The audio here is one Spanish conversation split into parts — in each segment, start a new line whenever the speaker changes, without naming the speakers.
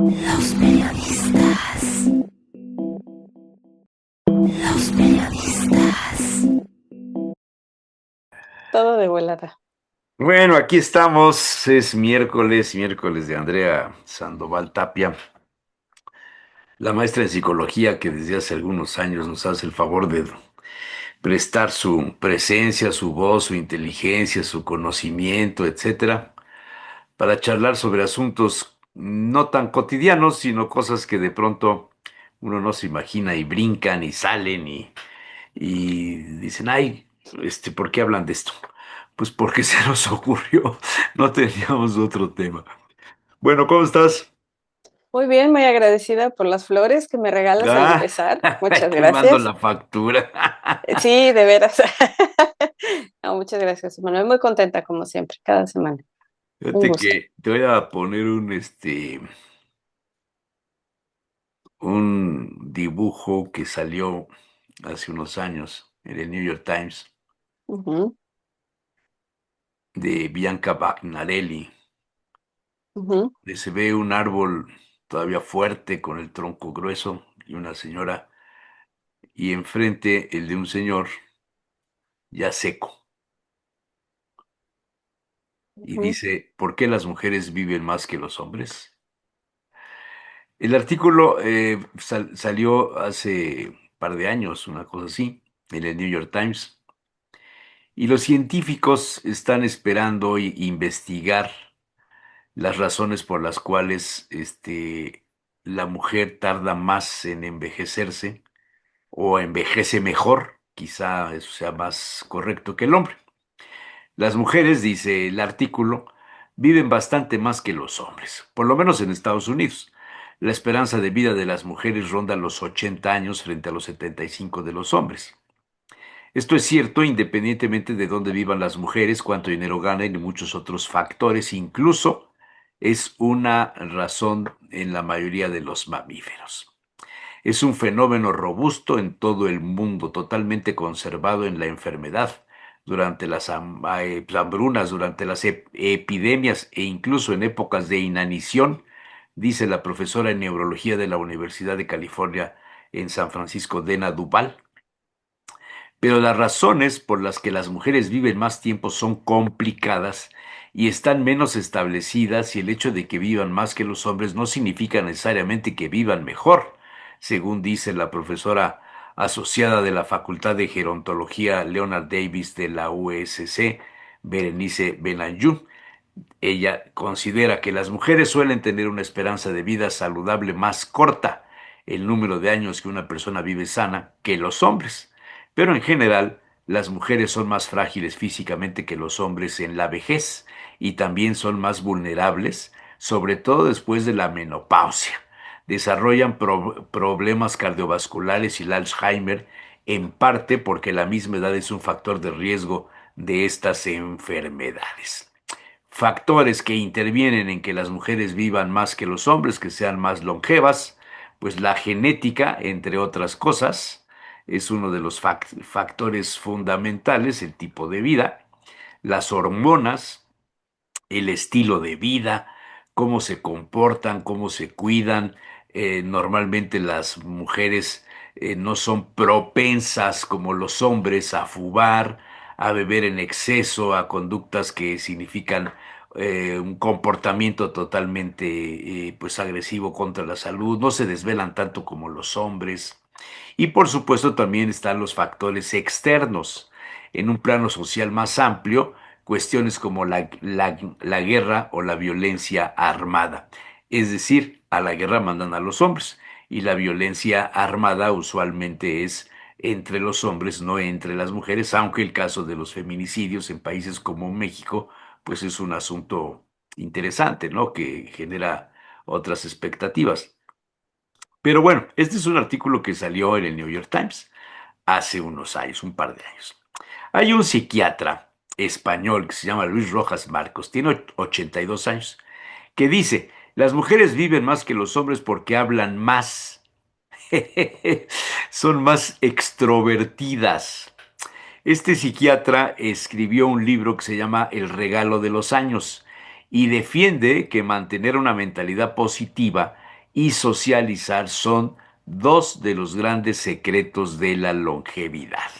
Los periodistas. Los periodistas.
Todo de volada.
Bueno, aquí estamos, es miércoles de Andrea Sandoval Tapia, la maestra en psicología que desde hace algunos años nos hace el favor de prestar su presencia, su voz, su inteligencia, su conocimiento, etcétera, para charlar sobre asuntos no tan cotidianos, sino cosas que de pronto uno no se imagina y brincan y salen y dicen, ay, ¿por qué hablan de esto? Pues porque se nos ocurrió, no teníamos otro tema. Bueno, ¿cómo estás?
Muy bien, muy agradecida por las flores que me regalas al
Ah,
empezar. Muchas
te mando
gracias.
la factura.
Sí, de veras. No, muchas gracias, Manuel. Muy contenta como siempre, cada semana. Un
Fíjate
gusto.
que te voy a poner un dibujo que salió hace unos años en el New York Times
Ujú,
de Bianca Bagnarelli,
ujú,
donde se ve un árbol todavía fuerte con el tronco grueso y una señora, y enfrente el de un señor ya seco. Y
ujú,
dice, ¿por qué las mujeres viven más que los hombres? El artículo salió hace un par de años, una cosa así, en el New York Times, y los científicos están esperando investigar las razones por las cuales la mujer tarda más en envejecerse o envejece mejor, quizá eso sea más correcto que el hombre. Las mujeres, dice el artículo, viven bastante más que los hombres, por lo menos en Estados Unidos. La esperanza de vida de las mujeres ronda los 80 años frente a los 75 de los hombres. Esto es cierto independientemente de dónde vivan las mujeres, cuánto dinero ganan y muchos otros factores. Incluso es una razón en la mayoría de los mamíferos. Es un fenómeno robusto en todo el mundo, totalmente conservado en la enfermedad, durante las hambrunas, durante las epidemias e incluso en épocas de inanición, dice la profesora en neurología de la Universidad de California en San Francisco, Dena Duval. Pero las razones por las que las mujeres viven más tiempo son complicadas y están menos establecidas, y el hecho de que vivan más que los hombres no significa necesariamente que vivan mejor, según dice la profesora asociada de la Facultad de Gerontología Leonard Davis de la USC, Berenice Benayoun. Ella considera que las mujeres suelen tener una esperanza de vida saludable más corta, el número de años que una persona vive sana, que los hombres. Pero en general, las mujeres son más frágiles físicamente que los hombres en la vejez y también son más vulnerables, sobre todo después de la menopausia. Desarrollan problemas cardiovasculares y el Alzheimer, en parte porque la misma edad es un factor de riesgo de estas enfermedades. Factores que intervienen en que las mujeres vivan más que los hombres, que sean más longevas, pues la genética, entre otras cosas, es uno de los factores fundamentales, el tipo de vida, las hormonas, el estilo de vida, cómo se comportan, cómo se cuidan. Normalmente las mujeres no son propensas como los hombres a fumar, a beber en exceso, a conductas que significan un comportamiento totalmente pues agresivo contra la salud, no se desvelan tanto como los hombres. Y por supuesto también están los factores externos. En un plano social más amplio, cuestiones como la guerra o la violencia armada. Es decir, a la guerra mandan a los hombres y la violencia armada usualmente es entre los hombres, no entre las mujeres, aunque el caso de los feminicidios en países como México, pues es un asunto interesante, ¿no? Que genera otras expectativas. Pero bueno, este es un artículo que salió en el New York Times hace unos años, un par de años. Hay un psiquiatra español que se llama Luis Rojas Marcos, tiene 82 años, que dice, las mujeres viven más que los hombres porque hablan más, son más extrovertidas. Este psiquiatra escribió un libro que se llama El regalo de los años y defiende que mantener una mentalidad positiva y socializar son dos de los grandes secretos de la longevidad.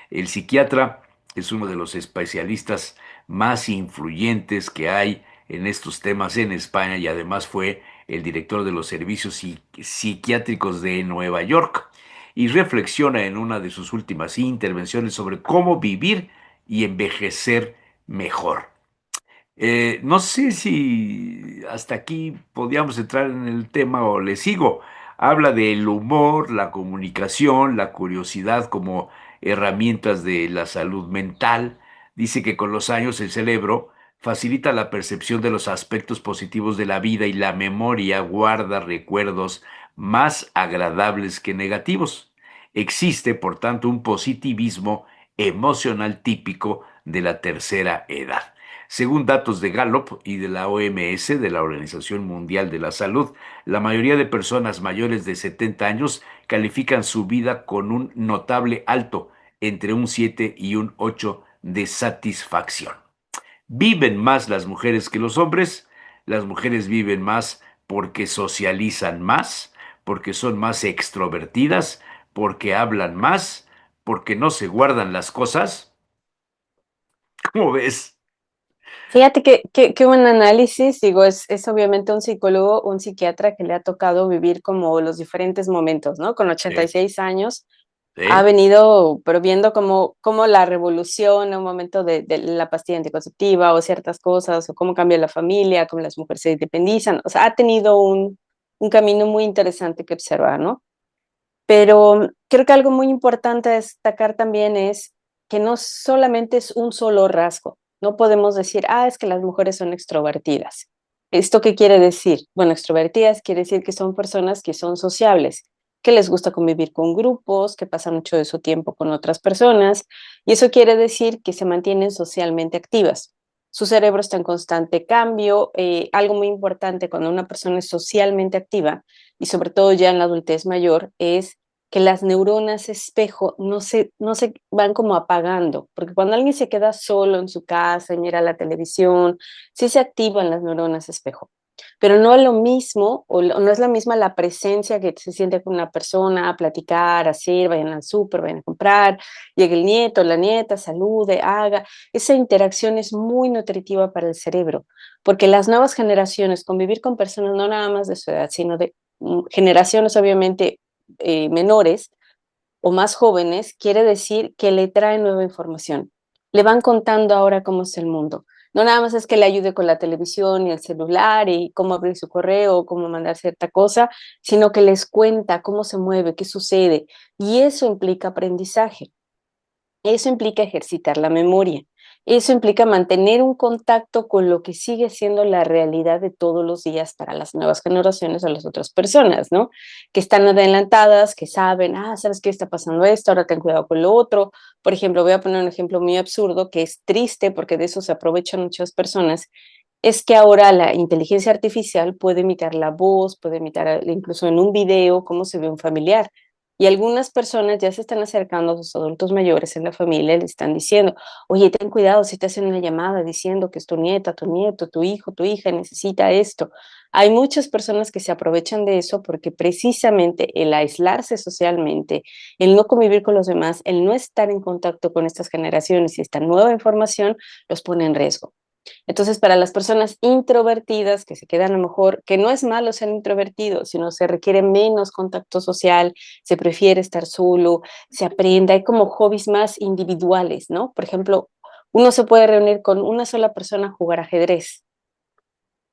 El psiquiatra es uno de los especialistas más influyentes que hay en estos temas en España y además fue el director de los servicios psiquiátricos de Nueva York y reflexiona en una de sus últimas intervenciones sobre cómo vivir y envejecer mejor. No sé si hasta aquí podíamos entrar en el tema o le sigo. Habla del humor, la comunicación, la curiosidad como herramientas de la salud mental. Dice que con los años el cerebro facilita la percepción de los aspectos positivos de la vida y la memoria guarda recuerdos más agradables que negativos. Existe, por tanto, un positivismo emocional típico de la tercera edad. Según datos de Gallup y de la OMS, de la Organización Mundial de la Salud, la mayoría de personas mayores de 70 años califican su vida con un notable alto, entre un 7 y un 8 de satisfacción. ¿Viven más las mujeres que los hombres? Las mujeres viven más porque socializan más, porque son más extrovertidas, porque hablan más, porque no se guardan las cosas. ¿Cómo ves?
Fíjate que un análisis, digo, es obviamente un psicólogo, un psiquiatra que le ha tocado vivir como los diferentes momentos, ¿no? Con
Sí,
86 años ha
sí.
venido, pero viendo cómo la revolución, un momento de la pastilla anticonceptiva o ciertas cosas, o cómo cambia la familia, cómo las mujeres se independizan, o sea, ha tenido un camino muy interesante que observar, ¿no? Pero creo que algo muy importante a destacar también es que no solamente es un solo rasgo. No podemos decir, es que las mujeres son extrovertidas. ¿Esto qué quiere decir? Bueno, extrovertidas quiere decir que son personas que son sociables, que les gusta convivir con grupos, que pasan mucho de su tiempo con otras personas, y eso quiere decir que se mantienen socialmente activas. Su cerebro está en constante cambio. Algo muy importante cuando una persona es socialmente activa, y sobre todo ya en la adultez mayor, es que las neuronas espejo no se van como apagando, porque cuando alguien se queda solo en su casa y mira la televisión, sí se activan las neuronas espejo, pero no es lo mismo, no es la misma la presencia que se siente con una persona a platicar, a hacer, vayan al súper, vayan a comprar, llegue el nieto, la nieta, salude, haga. Esa interacción es muy nutritiva para el cerebro, porque las nuevas generaciones, convivir con personas no nada más de su edad, sino de generaciones obviamente menores o más jóvenes, quiere decir que le traen nueva información. Le van contando ahora cómo es el mundo. No nada más es que le ayude con la televisión y el celular y cómo abrir su correo o cómo mandar cierta cosa, sino que les cuenta cómo se mueve, qué sucede. Y eso implica aprendizaje. Eso implica ejercitar la memoria. Eso implica mantener un contacto con lo que sigue siendo la realidad de todos los días para las nuevas generaciones o las otras personas, ¿no? Que están adelantadas, que saben, ¿sabes qué está pasando esto? Ahora ten cuidado con lo otro. Por ejemplo, voy a poner un ejemplo muy absurdo que es triste porque de eso se aprovechan muchas personas. Es que ahora la inteligencia artificial puede imitar la voz, puede imitar incluso en un video cómo se ve un familiar. Y algunas personas ya se están acercando a sus adultos mayores en la familia y le están diciendo, oye, ten cuidado si te hacen una llamada diciendo que es tu nieta, tu nieto, tu hijo, tu hija necesita esto. Hay muchas personas que se aprovechan de eso porque precisamente el aislarse socialmente, el no convivir con los demás, el no estar en contacto con estas generaciones y esta nueva información los pone en riesgo. Entonces, para las personas introvertidas que se quedan a lo mejor, que no es malo ser introvertido, sino se requiere menos contacto social, se prefiere estar solo, se aprende, hay como hobbies más individuales, ¿no? Por ejemplo, uno se puede reunir con una sola persona a jugar ajedrez,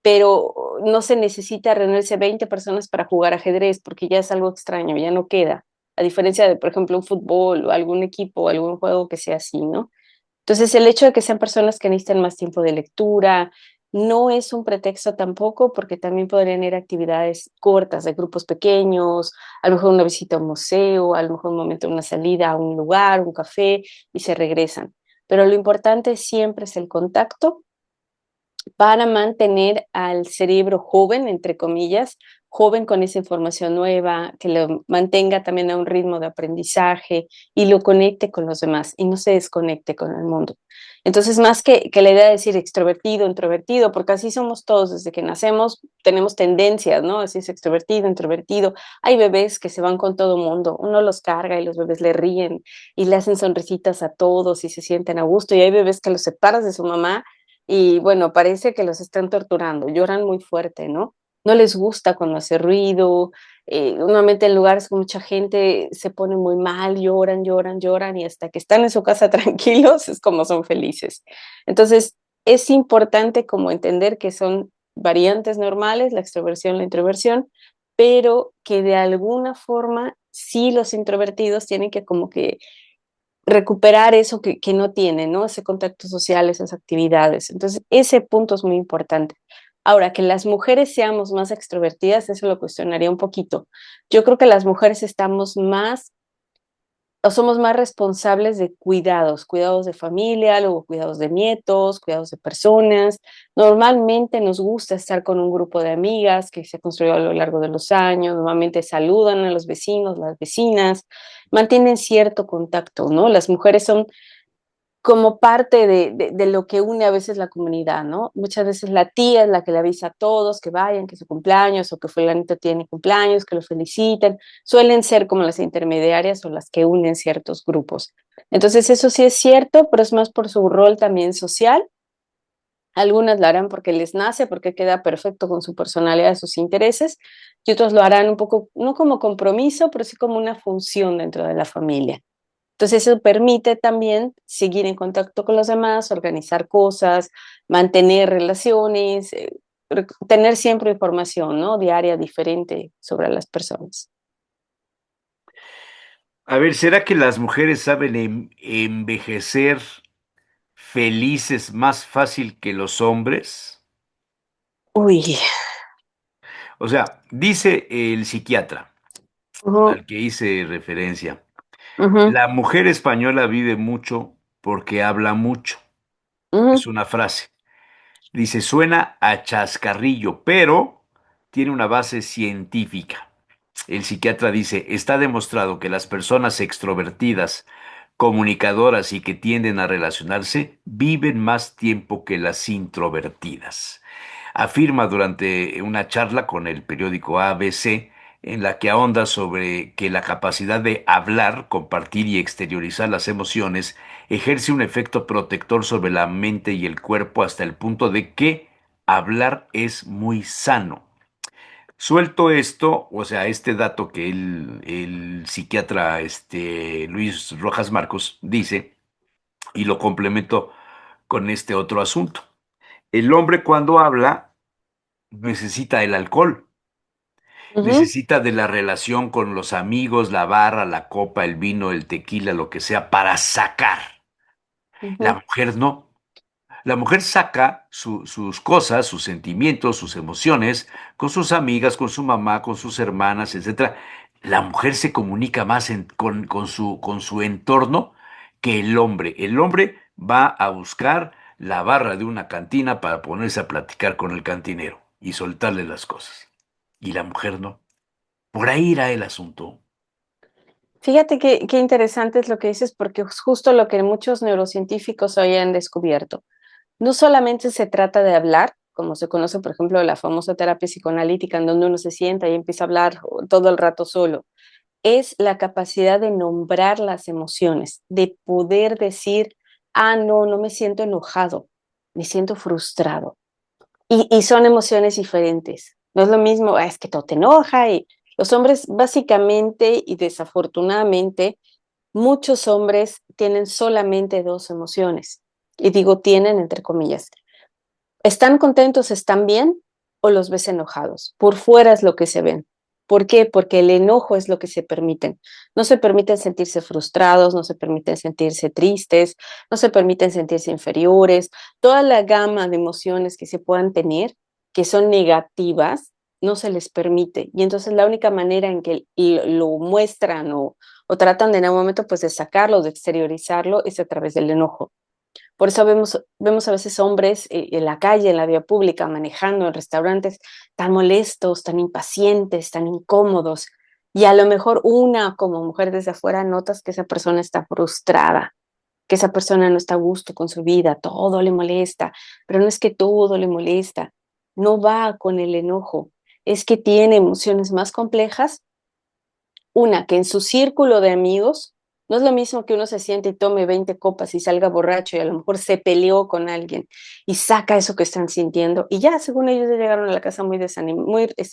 pero no se necesita reunirse 20 personas para jugar ajedrez porque ya es algo extraño, ya no queda. A diferencia de, por ejemplo, un fútbol o algún equipo o algún juego que sea así, ¿no? Entonces, el hecho de que sean personas que necesitan más tiempo de lectura no es un pretexto tampoco, porque también podrían ir a actividades cortas de grupos pequeños, a lo mejor una visita a un museo, a lo mejor un momento una salida a un lugar, un café, y se regresan. Pero lo importante siempre es el contacto para mantener al cerebro joven, entre comillas, joven con esa información nueva, que lo mantenga también a un ritmo de aprendizaje y lo conecte con los demás y no se desconecte con el mundo. Entonces, más que la idea de decir extrovertido, introvertido, porque así somos todos desde que nacemos, tenemos tendencias, ¿no? Así es extrovertido, introvertido. Hay bebés que se van con todo mundo, uno los carga y los bebés le ríen y le hacen sonrisitas a todos y se sienten a gusto, y hay bebés que los separas de su mamá y bueno, parece que los están torturando, lloran muy fuerte, ¿no? No les gusta cuando hace ruido, normalmente en lugares con mucha gente se ponen muy mal, lloran, lloran, lloran y hasta que están en su casa tranquilos es como son felices. Entonces, es importante como entender que son variantes normales, la extroversión, la introversión, pero que de alguna forma sí los introvertidos tienen que como que recuperar eso que no tienen, ¿no? Ese contacto social, esas actividades. Entonces, ese punto es muy importante. Ahora, que las mujeres seamos más extrovertidas, eso lo cuestionaría un poquito. Yo creo que las mujeres estamos más o somos más responsables de cuidados, cuidados de familia, luego cuidados de nietos, cuidados de personas. Normalmente nos gusta estar con un grupo de amigas que se construyó a lo largo de los años, normalmente saludan a los vecinos, las vecinas, mantienen cierto contacto, ¿no? Las mujeres son como parte de lo que une a veces la comunidad, ¿no? Muchas veces la tía es la que le avisa a todos que vayan, que es su cumpleaños o que fulanito tiene cumpleaños, que lo feliciten. Suelen ser como las intermediarias o las que unen ciertos grupos. Entonces eso sí es cierto, pero es más por su rol también social. Algunas lo harán porque les nace, porque queda perfecto con su personalidad, sus intereses, y otros lo harán un poco, no como compromiso, pero sí como una función dentro de la familia. Entonces eso permite también seguir en contacto con los demás, organizar cosas, mantener relaciones, tener siempre información, ¿no? Diaria diferente sobre las personas.
A ver, ¿será que las mujeres saben envejecer felices más fácil que los hombres?
Uy,
O sea, dice el psiquiatra
ujú,
al que hice referencia,
ujú,
la mujer española vive mucho porque habla mucho. Es
ujú,
una frase. Dice, suena a chascarrillo, pero tiene una base científica. El psiquiatra dice, está demostrado que las personas extrovertidas, comunicadoras y que tienden a relacionarse viven más tiempo que las introvertidas. Afirma durante una charla con el periódico ABC, en la que ahonda sobre que la capacidad de hablar, compartir y exteriorizar las emociones ejerce un efecto protector sobre la mente y el cuerpo hasta el punto de que hablar es muy sano. Suelto esto, o sea, este dato que el psiquiatra Luis Rojas Marcos dice, y lo complemento con este otro asunto. El hombre cuando habla necesita el alcohol,
ujú,
necesita de la relación con los amigos, la barra, la copa, el vino, el tequila, lo que sea, para sacar. La
ujú.
mujer no. La mujer saca sus cosas, sus sentimientos, sus emociones con sus amigas, con su mamá, con sus hermanas, etcétera. La mujer se comunica más con su entorno que el hombre. El hombre va a buscar la barra de una cantina para ponerse a platicar con el cantinero y soltarle las cosas. Y la mujer no. Por ahí irá el asunto.
Fíjate qué interesante es lo que dices, porque es justo lo que muchos neurocientíficos hoy han descubierto. No solamente se trata de hablar, como se conoce, por ejemplo, la famosa terapia psicoanalítica, en donde uno se sienta y empieza a hablar todo el rato solo, es la capacidad de nombrar las emociones, de poder decir, ah, no, no me siento enojado, me siento frustrado. Y son emociones diferentes. No es lo mismo, "Ah, es que todo te enoja". Y los hombres básicamente y desafortunadamente, muchos hombres tienen solamente dos emociones. Y digo tienen entre comillas. ¿Están contentos, están bien o los ves enojados? Por fuera es lo que se ven. ¿Por qué? Porque el enojo es lo que se permiten. No se permiten sentirse frustrados, no se permiten sentirse tristes, no se permiten sentirse inferiores. Toda la gama de emociones que se puedan tener, que son negativas, no se les permite. Y entonces la única manera en que lo muestran o tratan de en algún momento pues de sacarlo, de exteriorizarlo, es a través del enojo. Por eso vemos a veces hombres en la calle, en la vía pública, manejando en restaurantes, tan molestos, tan impacientes, tan incómodos. Y a lo mejor una como mujer desde afuera notas que esa persona está frustrada, que esa persona no está a gusto con su vida, todo le molesta, pero no es que todo le molesta, no va con el enojo, es que tiene emociones más complejas. Una, que en su círculo de amigos, no es lo mismo que uno se siente y tome 20 copas y salga borracho y a lo mejor se peleó con alguien y saca eso que están sintiendo y ya, según ellos, ya llegaron a la casa muy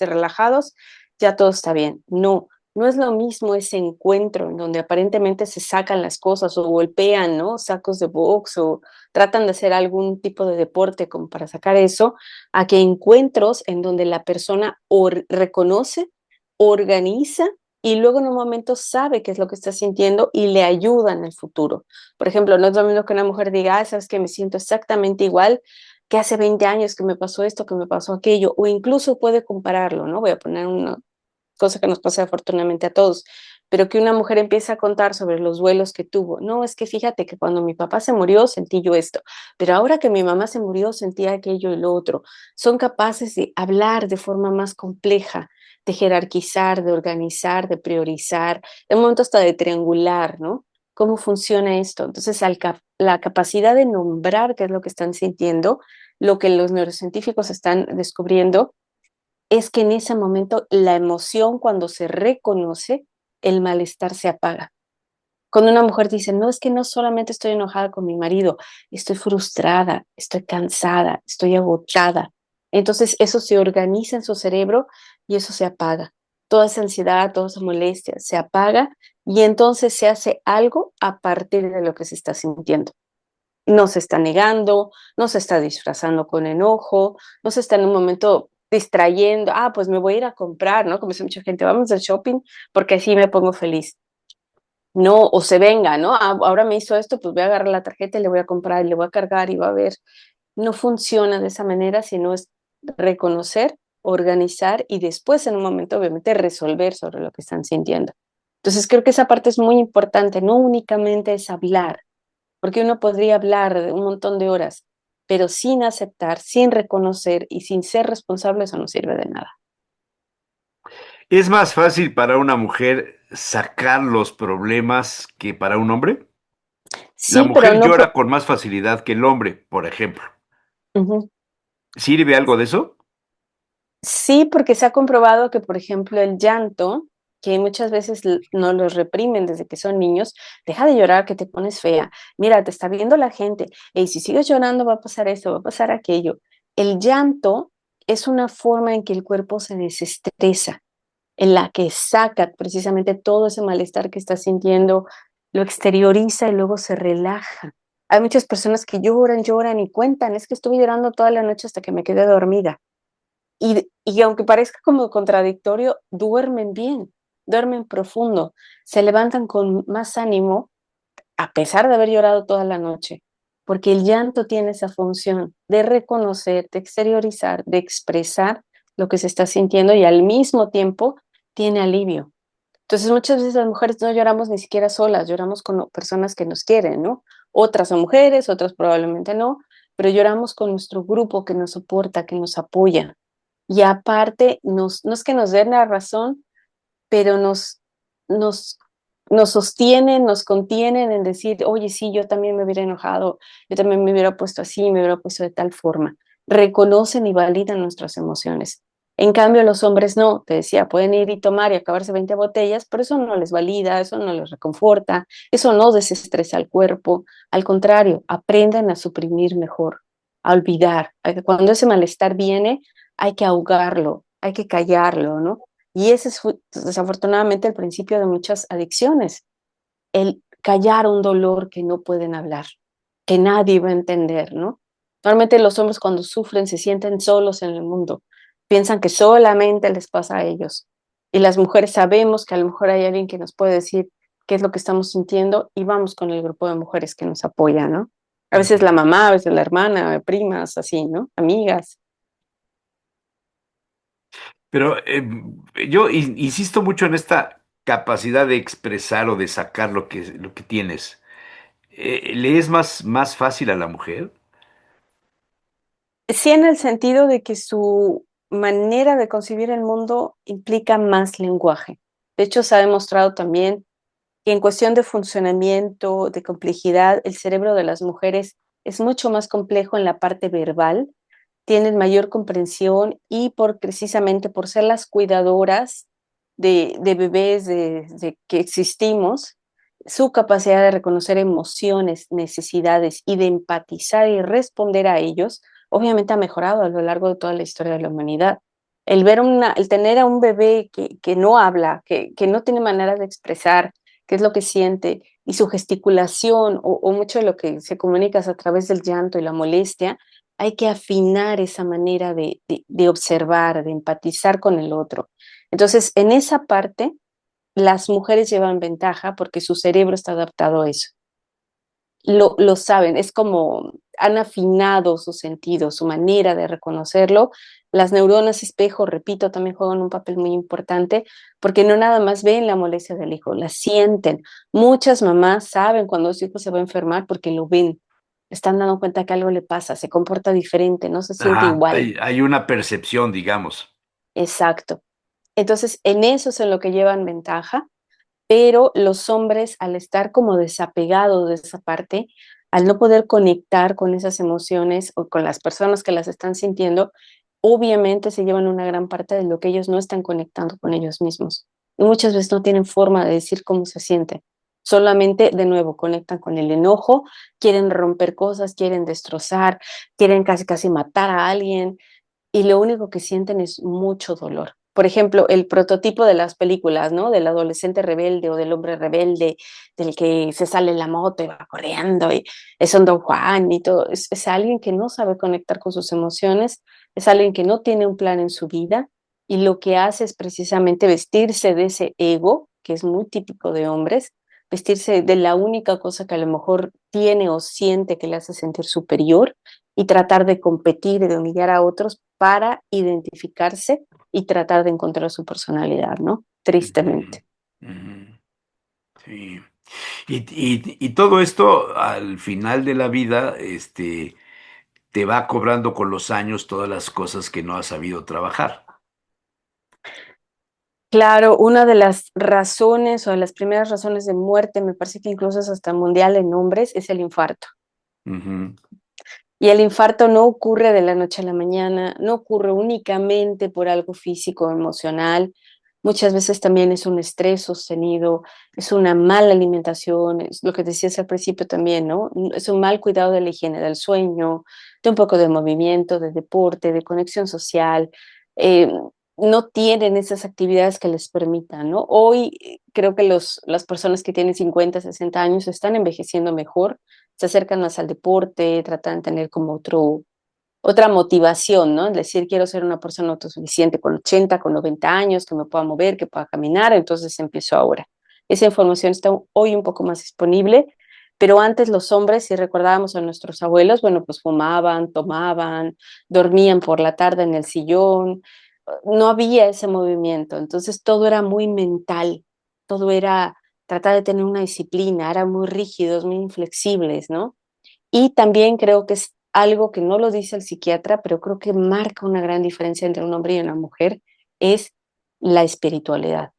relajados, ya todo está bien. No, no es lo mismo ese encuentro en donde aparentemente se sacan las cosas o golpean, ¿no? Sacos de box o tratan de hacer algún tipo de deporte como para sacar eso, a que encuentros en donde la persona reconoce, organiza y luego en un momento sabe qué es lo que está sintiendo y le ayuda en el futuro. Por ejemplo, no es lo mismo que una mujer diga, ah, sabes que me siento exactamente igual que hace 20 años que me pasó esto, que me pasó aquello, o incluso puede compararlo, ¿no? Voy a poner una cosa que nos pasa afortunadamente a todos, pero que una mujer empieza a contar sobre los duelos que tuvo. No, es que fíjate que cuando mi papá se murió sentí yo esto, pero ahora que mi mamá se murió sentía aquello y lo otro. Son capaces de hablar de forma más compleja, de jerarquizar, de organizar, de priorizar, de momento hasta de triangular, ¿no? ¿Cómo funciona esto? Entonces, la capacidad de nombrar qué es lo que están sintiendo, lo que los neurocientíficos están descubriendo, es que en ese momento la emoción, cuando se reconoce, el malestar se apaga. Cuando una mujer dice, no, es que no solamente estoy enojada con mi marido, estoy frustrada, estoy cansada, estoy agotada. Entonces eso se organiza en su cerebro y eso se apaga. Toda esa ansiedad, toda esa molestia se apaga y entonces se hace algo a partir de lo que se está sintiendo. No se está negando, no se está disfrazando con enojo, no se está en un momento distrayendo, ah, pues me voy a ir a comprar, ¿no? Como dice mucha gente, vamos al shopping porque así me pongo feliz. No, o se venga, ¿no? Ah, ahora me hizo esto, pues voy a agarrar la tarjeta y le voy a comprar y le voy a cargar y va a ver. No funciona de esa manera, sino es reconocer, organizar y después en un momento obviamente resolver sobre lo que están sintiendo. Entonces creo que esa parte es muy importante, no únicamente es hablar, porque uno podría hablar de un montón de horas, pero sin aceptar, sin reconocer y sin ser responsable, eso no sirve de nada.
¿Es más fácil para una mujer sacar los problemas que para un hombre? La
Sí, pero
mujer
no,
llora con más facilidad que el hombre, por ejemplo.
ujú.
¿Sirve algo de eso?
Sí, porque se ha comprobado que, por ejemplo, el llanto, que muchas veces no los reprimen desde que son niños, deja de llorar que te pones fea. Mira, te está viendo la gente. Y si sigues llorando va a pasar esto, va a pasar aquello. El llanto es una forma en que el cuerpo se desestresa, en la que saca precisamente todo ese malestar que está sintiendo, lo exterioriza y luego se relaja. Hay muchas personas que lloran, lloran y cuentan, es que estuve llorando toda la noche hasta que me quedé dormida. Y aunque parezca como contradictorio, duermen bien, duermen profundo, se levantan con más ánimo a pesar de haber llorado toda la noche, porque el llanto tiene esa función de reconocer, de exteriorizar, de expresar lo que se está sintiendo y al mismo tiempo tiene alivio. Entonces muchas veces las mujeres no lloramos ni siquiera solas, lloramos con personas que nos quieren, ¿no? Otras son mujeres, otras probablemente no, pero lloramos con nuestro grupo que nos soporta, que nos apoya. Y aparte, no es que nos den la razón, pero nos, nos sostienen, nos contienen en decir, oye, sí, yo también me hubiera enojado, yo también me hubiera puesto así, me hubiera puesto de tal forma. Reconocen y validan nuestras emociones. En cambio, los hombres no, te decía, pueden ir y tomar y acabarse 20 botellas, pero eso no les valida, eso no les reconforta, eso no desestresa al cuerpo. Al contrario, aprenden a suprimir mejor, a olvidar. Cuando ese malestar viene, hay que ahogarlo, hay que callarlo, ¿no? Y ese es desafortunadamente el principio de muchas adicciones, el callar un dolor que no pueden hablar, que nadie va a entender, ¿no? Normalmente los hombres cuando sufren se sienten solos en el mundo, piensan que solamente les pasa a ellos. Y las mujeres sabemos que a lo mejor hay alguien que nos puede decir qué es lo que estamos sintiendo y vamos con el grupo de mujeres que nos apoya, ¿no? A veces la
Ujú.
mamá, a veces la hermana, primas, así, ¿no? Amigas.
Pero yo insisto mucho en esta capacidad de expresar o de sacar lo que tienes. ¿Le es más fácil a la mujer?
Sí, en el sentido de que su manera de concebir el mundo implica más lenguaje. De hecho, se ha demostrado también que en cuestión de funcionamiento, de complejidad, el cerebro de las mujeres es mucho más complejo en la parte verbal, tienen mayor comprensión y precisamente por ser las cuidadoras de bebés de que existimos, su capacidad de reconocer emociones, necesidades y de empatizar y responder a ellos, obviamente ha mejorado a lo largo de toda la historia de la humanidad. El tener a un bebé que no habla, que no tiene manera de expresar qué es lo que siente, y su gesticulación o mucho de lo que se comunica es a través del llanto y la molestia, hay que afinar esa manera de observar, de empatizar con el otro. Entonces, en esa parte, las mujeres llevan ventaja porque su cerebro está adaptado a eso. Lo saben, es como han afinado su sentido, su manera de reconocerlo. Las neuronas espejo, repito, también juegan un papel muy importante porque no nada más ven la molestia del hijo, la sienten. Muchas mamás saben cuando su hijo se va a enfermar porque lo ven, están dando cuenta que algo le pasa, se comporta diferente, no se siente
Ajá,
igual.
hay una percepción, digamos.
Exacto. Entonces, en eso es en lo que llevan ventaja, pero los hombres, al estar como desapegados de esa parte, al no poder conectar con esas emociones o con las personas que las están sintiendo, obviamente se llevan una gran parte de lo que ellos no están conectando con ellos mismos. Y muchas veces no tienen forma de decir cómo se sienten. Solamente, de nuevo, conectan con el enojo, quieren romper cosas, quieren destrozar, quieren casi casi matar a alguien, y lo único que sienten es mucho dolor. Por ejemplo, el prototipo de las películas, ¿no? Del adolescente rebelde o del hombre rebelde, del que se sale en la moto y va corriendo y es un Don Juan y todo. Es alguien que no sabe conectar con sus emociones, es alguien que no tiene un plan en su vida y lo que hace es precisamente vestirse de ese ego, que es muy típico de hombres, vestirse de la única cosa que a lo mejor tiene o siente que le hace sentir superior y tratar de competir y de humillar a otros para identificarse y tratar de encontrar su personalidad, ¿no?
Ujú,
Tristemente.
ujú, sí. Y todo esto al final de la vida, te va cobrando con los años todas las cosas que no has sabido trabajar.
Claro, una de las razones o de las primeras razones de muerte, me parece que incluso es hasta mundial en hombres, es el infarto.
Ujú,
Y el infarto no ocurre de la noche a la mañana, no ocurre únicamente por algo físico o emocional. Muchas veces también es un estrés sostenido, es una mala alimentación, es lo que decías al principio también, ¿no? Es un mal cuidado de la higiene del sueño, de un poco de movimiento, de deporte, de conexión social. Eh, no tienen esas actividades que les permitan, ¿no? Hoy creo que las personas que tienen 50, 60 años están envejeciendo mejor, se acercan más al deporte, tratan de tener como otra motivación, ¿no? Es decir, quiero ser una persona autosuficiente con 80, con 90 años, que me pueda mover, que pueda caminar, entonces empiezo ahora. Esa información está hoy un poco más disponible, pero antes los hombres, si recordábamos a nuestros abuelos, bueno, pues fumaban, tomaban, dormían por la tarde en el sillón, no había ese movimiento, entonces todo era muy mental, todo era tratar de tener una disciplina, eran muy rígidos, muy inflexibles, ¿no? Y también creo que es algo que no lo dice el psiquiatra, pero creo que marca una gran diferencia entre un hombre y una mujer, es la espiritualidad.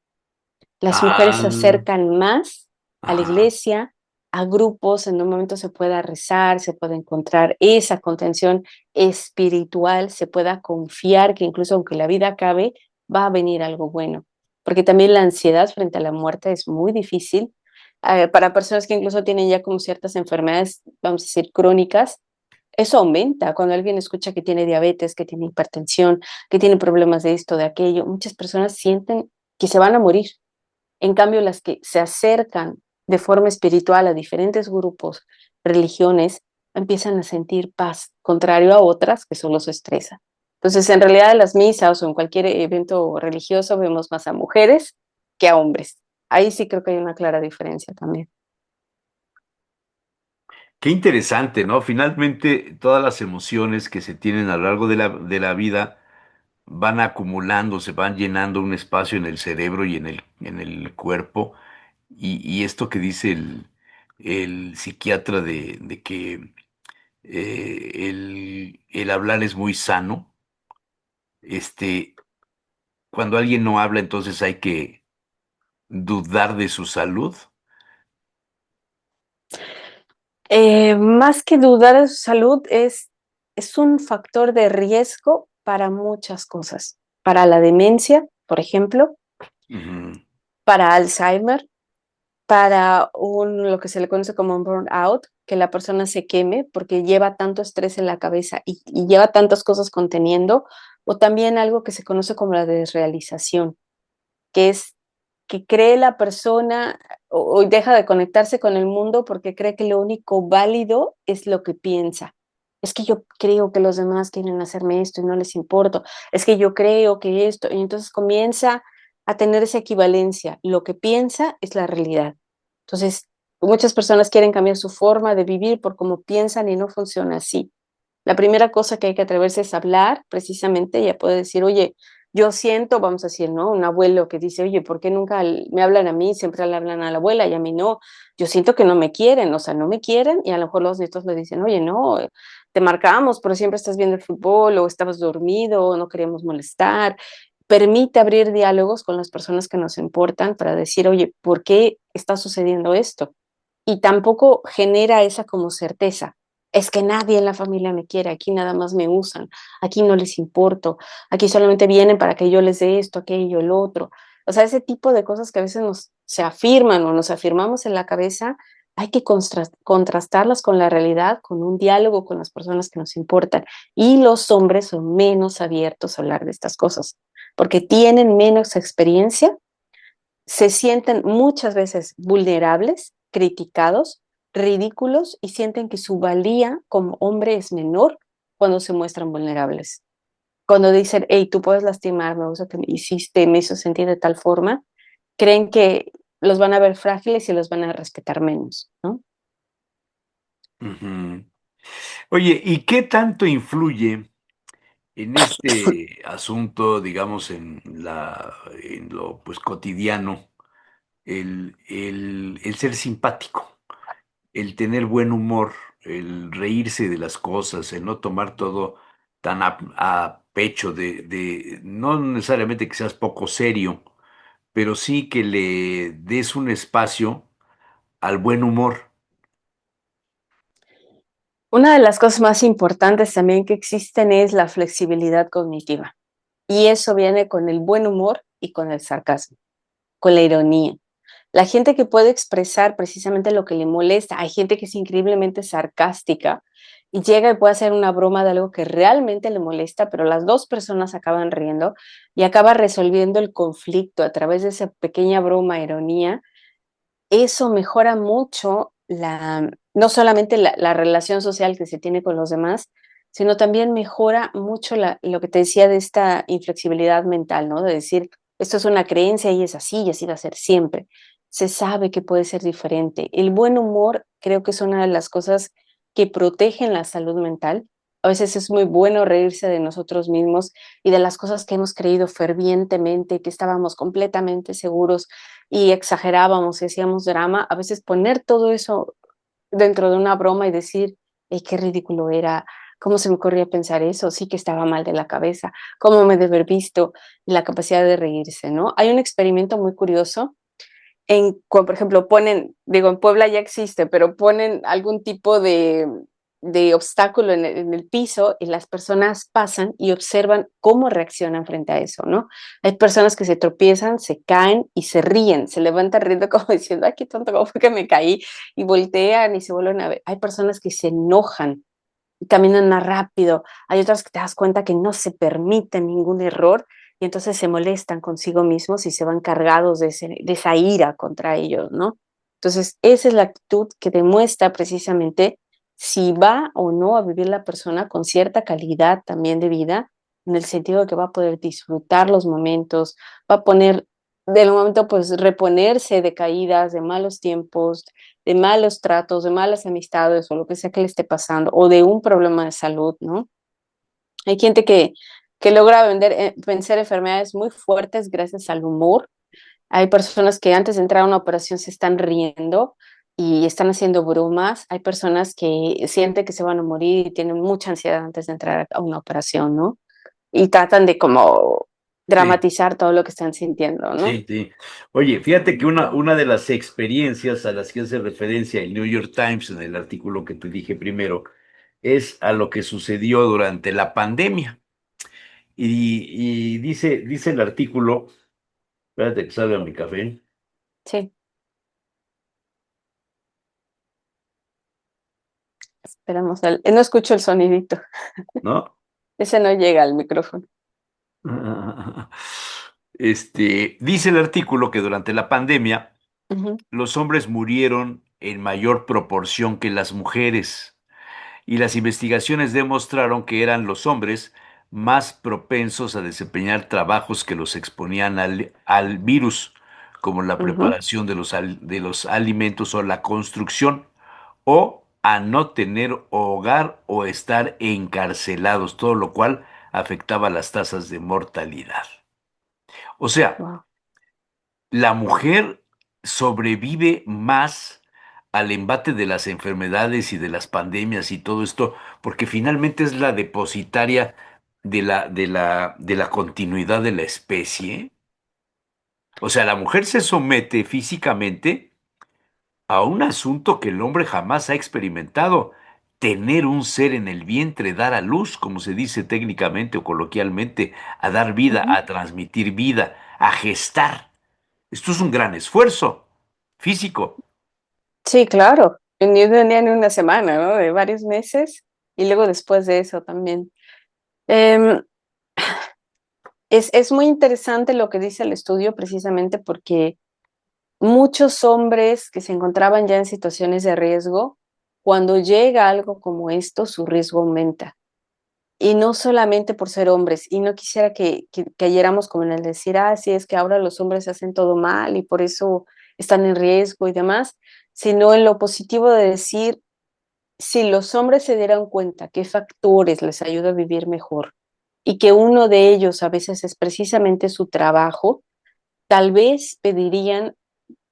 Las mujeres
ah,
se acercan más a la
ajá.
iglesia, a grupos en un momento se pueda rezar, se pueda encontrar esa contención espiritual, se pueda confiar que incluso aunque la vida acabe, va a venir algo bueno. Porque también la ansiedad frente a la muerte es muy difícil. Para personas que incluso tienen ya como ciertas enfermedades, vamos a decir, crónicas, eso aumenta cuando alguien escucha que tiene diabetes, que tiene hipertensión, que tiene problemas de esto, de aquello. Muchas personas sienten que se van a morir. En cambio, las que se acercan de forma espiritual a diferentes grupos, religiones, empiezan a sentir paz, contrario a otras que solo se estresan. Entonces, en realidad, en las misas o en cualquier evento religioso vemos más a mujeres que a hombres. Ahí sí creo que hay una clara diferencia también.
Qué interesante, ¿no? Finalmente, todas las emociones que se tienen a lo largo de la vida van acumulando, se van llenando un espacio en el cerebro y en el cuerpo. Y esto que dice el psiquiatra de que el hablar es muy sano. Este, Cuando alguien no habla, entonces hay que dudar de su salud.
Más que dudar de su salud, es un factor de riesgo para muchas cosas. Para la demencia, por ejemplo,
Ujú,
para Alzheimer, para lo que se le conoce como un burnout, que la persona se queme porque lleva tanto estrés en la cabeza y lleva tantas cosas conteniendo, o también algo que se conoce como la desrealización, que es que cree la persona o deja de conectarse con el mundo porque cree que lo único válido es lo que piensa. Es que yo creo que los demás quieren hacerme esto y no les importo. Es que yo creo que esto. Y entonces comienza a tener esa equivalencia. Lo que piensa es la realidad. Entonces, muchas personas quieren cambiar su forma de vivir por cómo piensan y no funciona así. La primera cosa que hay que atreverse es hablar, precisamente, ya puede decir, oye, yo siento, vamos a decir, ¿no? Un abuelo que dice, oye, ¿por qué nunca me hablan a mí? Siempre le hablan a la abuela y a mí no. Yo siento que no me quieren, o sea, no me quieren y a lo mejor los nietos le dicen, oye, no, te marcamos, pero siempre estás viendo el fútbol o estabas dormido o no queríamos molestar. Permite abrir diálogos con las personas que nos importan para decir, oye, ¿por qué está sucediendo esto? Y tampoco genera esa como certeza. Es que nadie en la familia me quiere, aquí nada más me usan, aquí no les importo, aquí solamente vienen para que yo les dé esto, aquello, el otro. O sea, ese tipo de cosas que a veces se afirman o nos afirmamos en la cabeza, hay que contrastarlas con la realidad, con un diálogo con las personas que nos importan. Y los hombres son menos abiertos a hablar de estas cosas, porque tienen menos experiencia, se sienten muchas veces vulnerables, criticados, ridículos y sienten que su valía como hombre es menor cuando se muestran vulnerables. Cuando dicen, hey, tú puedes lastimarme, o sea, que me hiciste, me hizo sentir de tal forma, creen que los van a ver frágiles y los van a respetar menos, ¿no?
ujú. Oye, ¿y qué tanto influye en este asunto, digamos, en lo pues cotidiano, el ser simpático, el tener buen humor, el reírse de las cosas, el no tomar todo tan a pecho no necesariamente que seas poco serio, pero sí que le des un espacio al buen humor?
Una de las cosas más importantes también que existen es la flexibilidad cognitiva. Y eso viene con el buen humor y con el sarcasmo, con la ironía. La gente que puede expresar precisamente lo que le molesta, hay gente que es increíblemente sarcástica y llega y puede hacer una broma de algo que realmente le molesta, pero las dos personas acaban riendo y acaba resolviendo el conflicto a través de esa pequeña broma, ironía. Eso mejora mucho no solamente la relación social que se tiene con los demás, sino también mejora mucho lo que te decía de esta inflexibilidad mental, ¿no? De decir, esto es una creencia y es así y así va a ser siempre. Se sabe que puede ser diferente. El buen humor creo que es una de las cosas que protegen la salud mental. A veces es muy bueno reírse de nosotros mismos y de las cosas que hemos creído fervientemente, que estábamos completamente seguros y exagerábamos y hacíamos drama, a veces poner todo eso dentro de una broma y decir, qué ridículo era, cómo se me ocurría pensar eso, sí que estaba mal de la cabeza, cómo me de haber visto, la capacidad de reírse, ¿no? Hay un experimento muy curioso por ejemplo, ponen, digo, en Puebla ya existe, pero ponen algún tipo de obstáculo en el piso y las personas pasan y observan cómo reaccionan frente a eso, ¿no? Hay personas que se tropiezan, se caen y se ríen, se levantan riendo como diciendo, ay, qué tonto, cómo fue que me caí, y voltean y se vuelven a ver. Hay personas que se enojan y caminan más rápido. Hay otras que te das cuenta que no se permite ningún error y entonces se molestan consigo mismos y se van cargados de esa ira contra ellos, ¿no? Entonces, esa es la actitud que demuestra precisamente si va o no a vivir la persona con cierta calidad también de vida, en el sentido de que va a poder disfrutar los momentos, va a poner del momento, pues, reponerse de caídas, de malos tiempos, de malos tratos, de malas amistades o lo que sea que le esté pasando, o de un problema de salud, ¿no? Hay gente que logra vencer enfermedades muy fuertes gracias al humor. Hay personas que antes de entrar a una operación se están riendo y están haciendo bromas. Hay personas que sienten que se van a morir y tienen mucha ansiedad antes de entrar a una operación, ¿no? Y tratan de como
Sí,
dramatizar todo lo que están sintiendo, ¿no?
sí, sí. Oye, fíjate que una de las experiencias a las que hace referencia el New York Times en el artículo que te dije primero es a lo que sucedió durante la pandemia. Y dice el artículo, espérate que salga mi café,
Sí, esperamos. No escucho el sonidito.
¿no?
Ese no llega al micrófono.
Dice el artículo que durante la pandemia
Ujú,
los hombres murieron en mayor proporción que las mujeres y las investigaciones demostraron que eran los hombres más propensos a desempeñar trabajos que los exponían al virus, como la
ujú.
preparación de los alimentos o la construcción, o a no tener hogar o estar encarcelados, todo lo cual afectaba las tasas de mortalidad. O sea,
Wow.
la mujer sobrevive más al embate de las enfermedades y de las pandemias y todo esto, porque finalmente es la depositaria de la continuidad de la especie. O sea, la mujer se somete físicamente a un asunto que el hombre jamás ha experimentado. Tener un ser en el vientre, dar a luz, como se dice técnicamente o coloquialmente, a dar vida,
Ujú.
a transmitir vida, a gestar. Esto es un gran esfuerzo físico.
Sí, claro. Ni un día ni una semana, ¿no? De varios meses. Y luego después de eso también. Em, es muy interesante lo que dice el estudio precisamente porque muchos hombres que se encontraban ya en situaciones de riesgo, cuando llega algo como esto, su riesgo aumenta. Y no solamente por ser hombres, y no quisiera que cayéramos como en el decir, ah, sí, es que ahora los hombres hacen todo mal y por eso están en riesgo y demás, sino en lo positivo de decir, si los hombres se dieran cuenta qué factores les ayuda a vivir mejor y que uno de ellos a veces es precisamente su trabajo, tal vez pedirían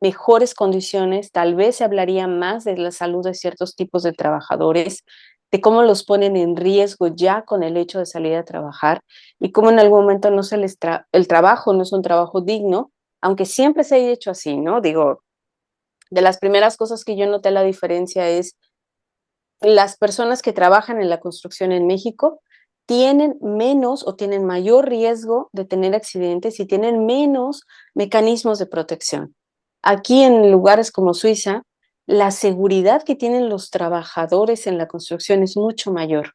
mejores condiciones, tal vez se hablaría más de la salud de ciertos tipos de trabajadores, de cómo los ponen en riesgo ya con el hecho de salir a trabajar y cómo en algún momento no se el trabajo no es un trabajo digno, aunque siempre se haya hecho así, ¿no? Digo, de las primeras cosas que yo noté la diferencia es las personas que trabajan en la construcción en México tienen menos o tienen mayor riesgo de tener accidentes y tienen menos mecanismos de protección. Aquí en lugares como Suiza, la seguridad que tienen los trabajadores en la construcción es mucho mayor,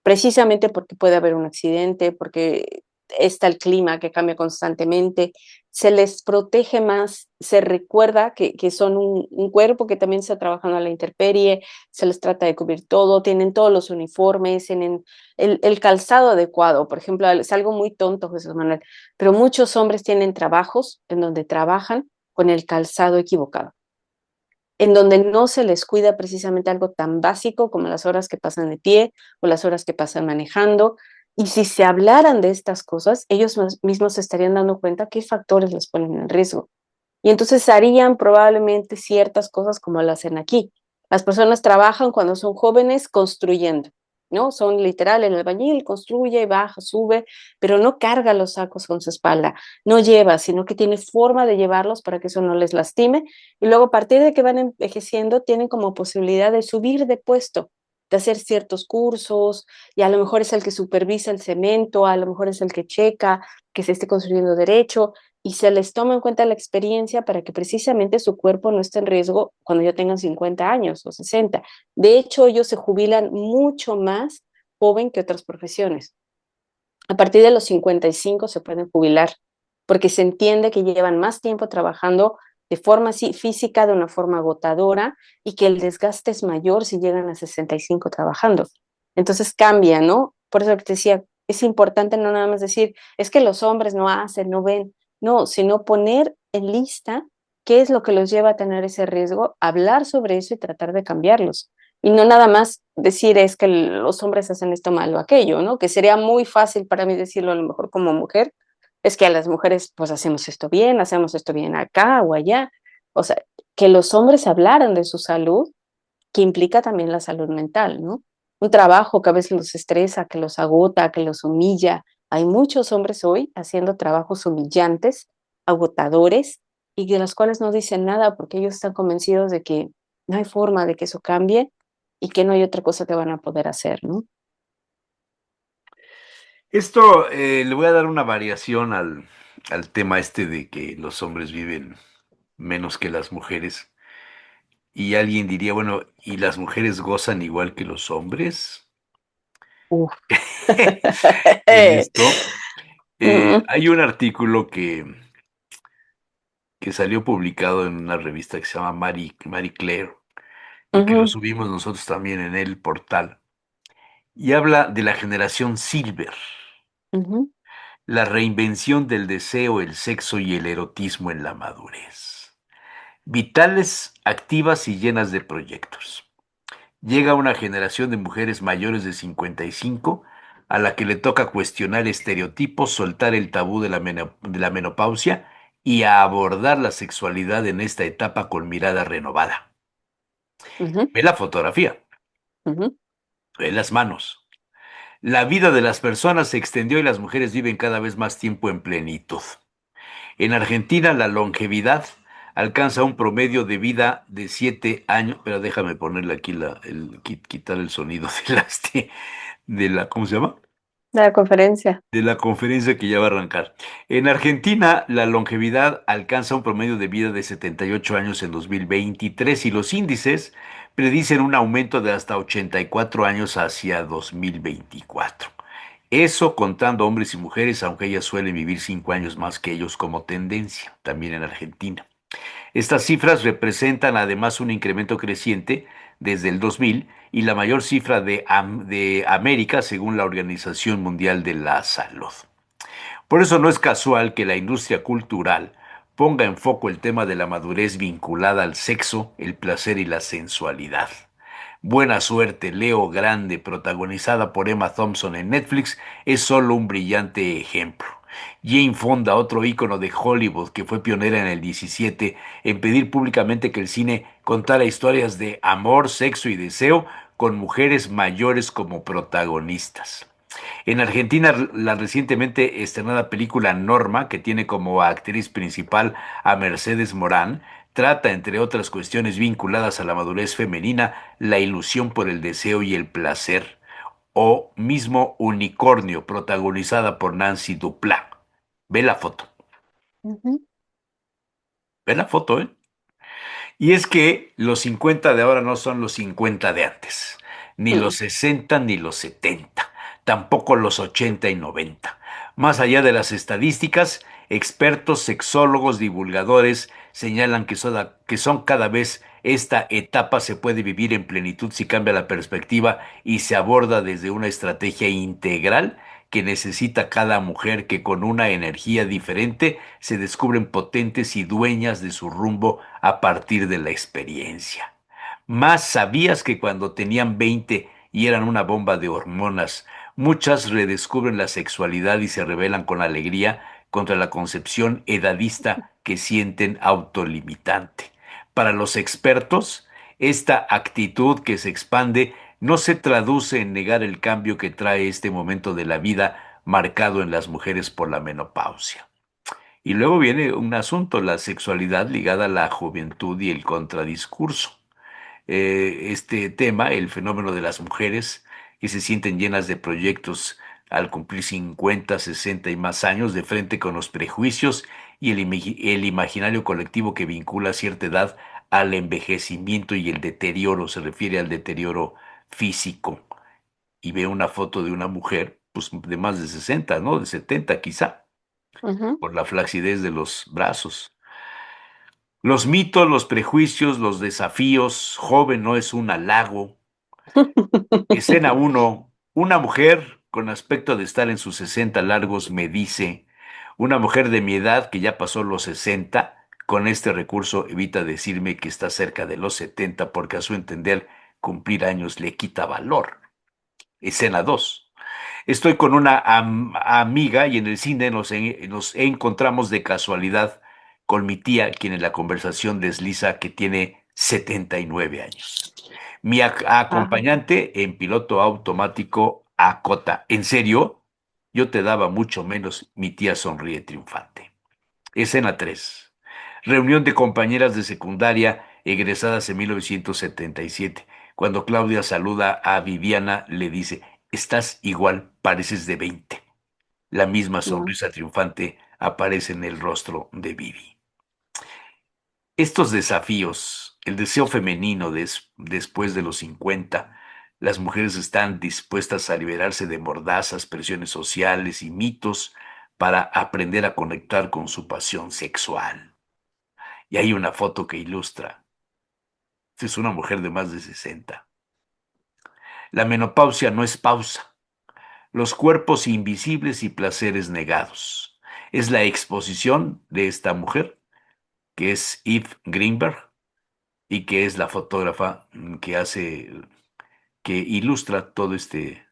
precisamente porque puede haber un accidente, porque está el clima que cambia constantemente, se les protege más, se recuerda que son un cuerpo que también está trabajando a la intemperie, se les trata de cubrir todo, tienen todos los uniformes, tienen el calzado adecuado. Por ejemplo, es algo muy tonto, Jesús Manuel, pero muchos hombres tienen trabajos en donde trabajan con el calzado equivocado, en donde no se les cuida precisamente algo tan básico como las horas que pasan de pie o las horas que pasan manejando. Y si se hablaran de estas cosas, ellos mismos se estarían dando cuenta qué factores les ponen en riesgo. Y entonces harían probablemente ciertas cosas como lo hacen aquí. Las personas trabajan cuando son jóvenes construyendo, ¿no? Son literal, el albañil construye, baja, sube, pero no carga los sacos con su espalda, no lleva, sino que tiene forma de llevarlos para que eso no les lastime. Y luego a partir de que van envejeciendo, tienen como posibilidad de subir de puesto, de hacer ciertos cursos, y a lo mejor es el que supervisa el cemento, a lo mejor es el que checa que se esté construyendo derecho, y se les toma en cuenta la experiencia para que precisamente su cuerpo no esté en riesgo cuando ya tengan 50 años o 60. De hecho, ellos se jubilan mucho más joven que otras profesiones. A partir de los 55 se pueden jubilar porque se entiende que llevan más tiempo trabajando de forma física, de una forma agotadora y que el desgaste es mayor si llegan a 65 trabajando. Entonces cambia, ¿no? Por eso que te decía, es importante no nada más decir, es que los hombres no hacen, no ven, no, sino poner en lista qué es lo que los lleva a tener ese riesgo, hablar sobre eso y tratar de cambiarlos. Y no nada más decir es que los hombres hacen esto mal o aquello, ¿no? Que sería muy fácil para mí decirlo a lo mejor como mujer, es que a las mujeres pues hacemos esto bien acá o allá. O sea, que los hombres hablaran de su salud, que implica también la salud mental, ¿no? Un trabajo que a veces los estresa, que los agota, que los humilla. Hay muchos hombres hoy haciendo trabajos humillantes, agotadores, y de los cuales no dicen nada porque ellos están convencidos de que no hay forma de que eso cambie y que no hay otra cosa que van a poder hacer, ¿no?
Esto le voy a dar una variación al tema este de que los hombres viven menos que las mujeres. Y alguien diría, bueno, ¿y las mujeres gozan igual que los hombres?
Uf.
En esto,
Mm,
hay un artículo que salió publicado en una revista que se llama Marie Claire y que lo
ujú,
subimos nosotros también en el portal. Y habla de la generación Silver,
ujú,
la reinvención del deseo, el sexo y el erotismo en la madurez. Vitales, activas y llenas de proyectos. Llega una generación de mujeres mayores de 55 a la que le toca cuestionar estereotipos, soltar el tabú de la menopausia y a abordar la sexualidad en esta etapa con mirada renovada.
ujú,
Ve la fotografía,
ujú,
ve las manos. La vida de las personas se extendió y las mujeres viven cada vez más tiempo en plenitud. En Argentina la longevidad alcanza un promedio de vida de 7 años, pero déjame ponerle aquí quitar el sonido ¿cómo se llama?
la conferencia.
De la conferencia que ya va a arrancar. En Argentina, la longevidad alcanza un promedio de vida de 78 años en 2023 y los índices predicen un aumento de hasta 84 años hacia 2024. Eso contando hombres y mujeres, aunque ellas suelen vivir 5 años más que ellos como tendencia, también en Argentina. Estas cifras representan además un incremento creciente desde el 2000 y la mayor cifra de América según la Organización Mundial de la Salud. Por eso no es casual que la industria cultural ponga en foco el tema de la madurez vinculada al sexo, el placer y la sensualidad. Buena suerte, Leo Grande, protagonizada por Emma Thompson en Netflix, es solo un brillante ejemplo. Jane Fonda, otro ícono de Hollywood que fue pionera en el 17 en pedir públicamente que el cine contara historias de amor, sexo y deseo con mujeres mayores como protagonistas. En Argentina, la recientemente estrenada película Norma, que tiene como actriz principal a Mercedes Morán, trata, entre otras cuestiones vinculadas a la madurez femenina, la ilusión por el deseo y el placer, o mismo Unicornio, protagonizada por Nancy Duplá. Ve la foto,
Ujú,
ve la foto, ¿eh? Y es que los 50 de ahora no son los 50 de antes, ni los
mm,
60 ni los 70, tampoco los 80 y 90. Más allá de las estadísticas, expertos, sexólogos, divulgadores señalan que son cada vez esta etapa se puede vivir en plenitud si cambia la perspectiva y se aborda desde una estrategia integral que necesita cada mujer que con una energía diferente se descubren potentes y dueñas de su rumbo a partir de la experiencia. Más sabías que cuando tenían 20 y eran una bomba de hormonas, muchas redescubren la sexualidad y se rebelan con alegría contra la concepción edadista que sienten autolimitante. Para los expertos, esta actitud que se expande no se traduce en negar el cambio que trae este momento de la vida marcado en las mujeres por la menopausia. Y luego viene un asunto, la sexualidad ligada a la juventud y el contradiscurso. Este tema, el fenómeno de las mujeres que se sienten llenas de proyectos al cumplir 50, 60 y más años, de frente con los prejuicios y el imaginario colectivo que vincula a cierta edad al envejecimiento y el deterioro, se refiere al deterioro físico. Y ve una foto de una mujer, pues de más de 60, ¿no? De 70 quizá,
ujú.
por la flacidez de los brazos. Los mitos, los prejuicios, los desafíos, joven no es un halago. Escena uno, una mujer con aspecto de estar en sus 60 largos me dice, una mujer de mi edad que ya pasó los 60, con este recurso evita decirme que está cerca de los 70 porque a su entender cumplir años le quita valor. Escena 2. Estoy con una amiga y en el cine nos encontramos de casualidad con mi tía, quien en la conversación desliza que tiene 79 años. Mi
Ajá.
acompañante en piloto automático acota, ¿en serio? Yo te daba mucho menos, mi tía sonríe triunfante. Escena 3. Reunión de compañeras de secundaria egresadas en 1977. Cuando Claudia saluda a Viviana, le dice, estás igual, pareces de 20. La misma
Mm.
sonrisa triunfante aparece en el rostro de Vivi. Estos desafíos, el deseo femenino después de los 50, las mujeres están dispuestas a liberarse de mordazas, presiones sociales y mitos para aprender a conectar con su pasión sexual. Y hay una foto que ilustra. Esta es una mujer de más de 60. La menopausia no es pausa. Los cuerpos invisibles y placeres negados. Es la exposición de esta mujer, que es Eve Greenberg, y que es la fotógrafa que ilustra todo este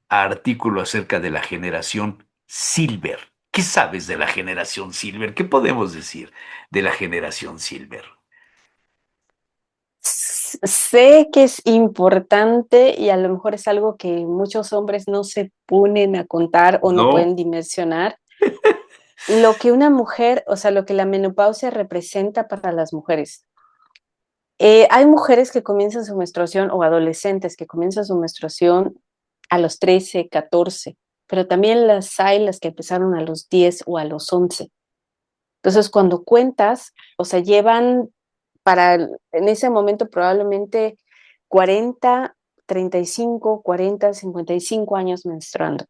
artículo acerca de la generación Silver. ¿Qué sabes de la generación Silver? ¿Qué podemos decir de la generación Silver?
Sé que es importante y a lo mejor es algo que muchos hombres no se ponen a contar o no
No,
pueden dimensionar. Lo que una mujer, o sea, lo que la menopausia representa para las mujeres. Hay mujeres que comienzan su menstruación o adolescentes que comienzan su menstruación a los 13, 14, pero también las que empezaron a los 10 o a los 11. Entonces, cuando cuentas, o sea, llevan en ese momento probablemente 40, 35, 40, 55 años menstruando.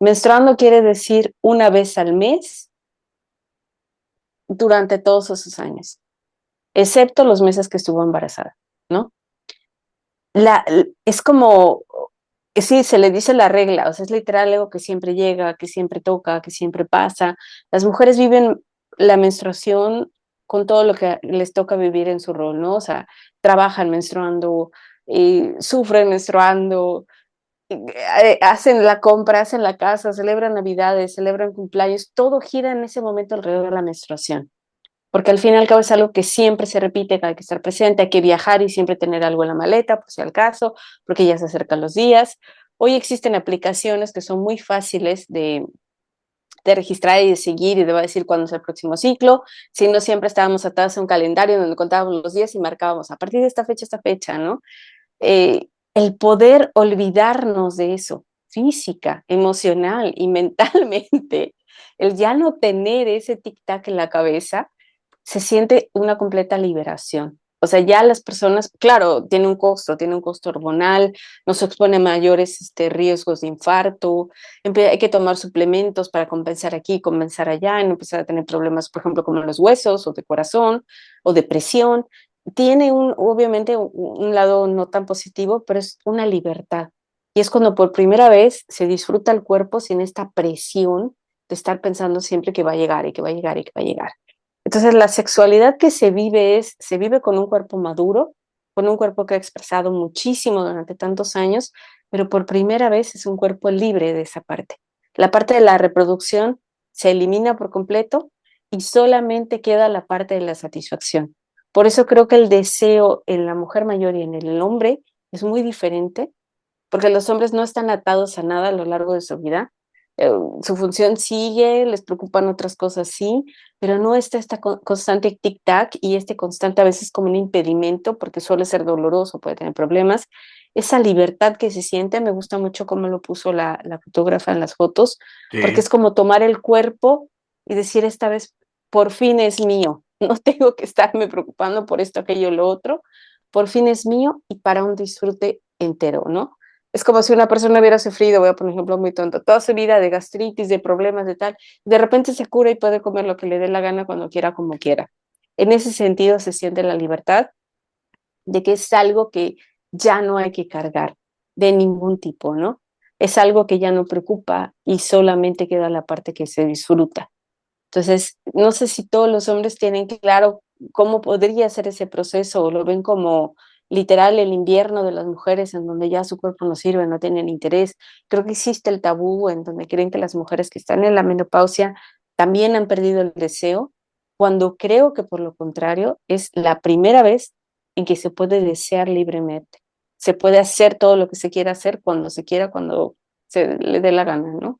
Menstruando quiere decir una vez al mes durante todos esos años, excepto los meses que estuvo embarazada, ¿no? Es como, sí, se le dice la regla, o sea, es literal algo que siempre llega, que siempre toca, que siempre pasa. Las mujeres viven la menstruación con todo lo que les toca vivir en su rol, ¿no? O sea, trabajan menstruando, sufren menstruando, hacen la compra, hacen la casa, celebran navidades, celebran cumpleaños, todo gira en ese momento alrededor de la menstruación porque al fin y al cabo es algo que siempre se repite, que hay que estar presente, hay que viajar y siempre tener algo en la maleta, por si al caso, porque ya se acercan los días. Hoy existen aplicaciones que son muy fáciles de registrar y de seguir y de decir cuándo es el próximo ciclo. Si no, siempre estábamos atados a un calendario donde contábamos los días y marcábamos a partir de esta fecha, ¿no? El poder olvidarnos de eso, física, emocional y mentalmente, el ya no tener ese tic-tac en la cabeza, se siente una completa liberación. O sea, ya las personas, claro, tiene un costo hormonal, nos expone a mayores riesgos de infarto, hay que tomar suplementos para compensar aquí, compensar allá, y no empezar a tener problemas, por ejemplo, como los huesos o de corazón o depresión. Tiene obviamente un lado no tan positivo, pero es una libertad. Y es cuando por primera vez se disfruta el cuerpo sin esta presión de estar pensando siempre que va a llegar y que va a llegar y que va a llegar. Entonces, la sexualidad que se vive con un cuerpo maduro, con un cuerpo que ha expresado muchísimo durante tantos años, pero por primera vez es un cuerpo libre de esa parte. La parte de la reproducción se elimina por completo y solamente queda la parte de la satisfacción. Por eso creo que el deseo en la mujer mayor y en el hombre es muy diferente, porque los hombres no están atados a nada a lo largo de su vida. Su función sigue, les preocupan otras cosas, sí, pero no está esta constante tic-tac y este constante a veces como un impedimento porque suele ser doloroso, puede tener problemas. Esa libertad que se siente, me gusta mucho cómo lo puso la fotógrafa en las fotos, porque
sí.
es como tomar el cuerpo y decir esta vez, por fin es mío, no tengo que estarme preocupando por esto, aquello, lo otro, por fin es mío y para un disfrute entero, ¿no? Es como si una persona hubiera sufrido, voy a poner un ejemplo muy tonto, toda su vida de gastritis, de problemas, de tal, de repente se cura y puede comer lo que le dé la gana cuando quiera, como quiera. En ese sentido se siente la libertad de que es algo que ya no hay que cargar de ningún tipo, ¿no? Es algo que ya no preocupa y solamente queda la parte que se disfruta. Entonces, no sé si todos los hombres tienen claro cómo podría ser ese proceso o lo ven como literal el invierno de las mujeres en donde ya su cuerpo no sirve, no tienen interés. Creo que existe el tabú en donde creen que las mujeres que están en la menopausia también han perdido el deseo cuando creo que por lo contrario es la primera vez en que se puede desear libremente. Se puede hacer todo lo que se quiera hacer cuando se quiera, cuando se le dé la gana, ¿no?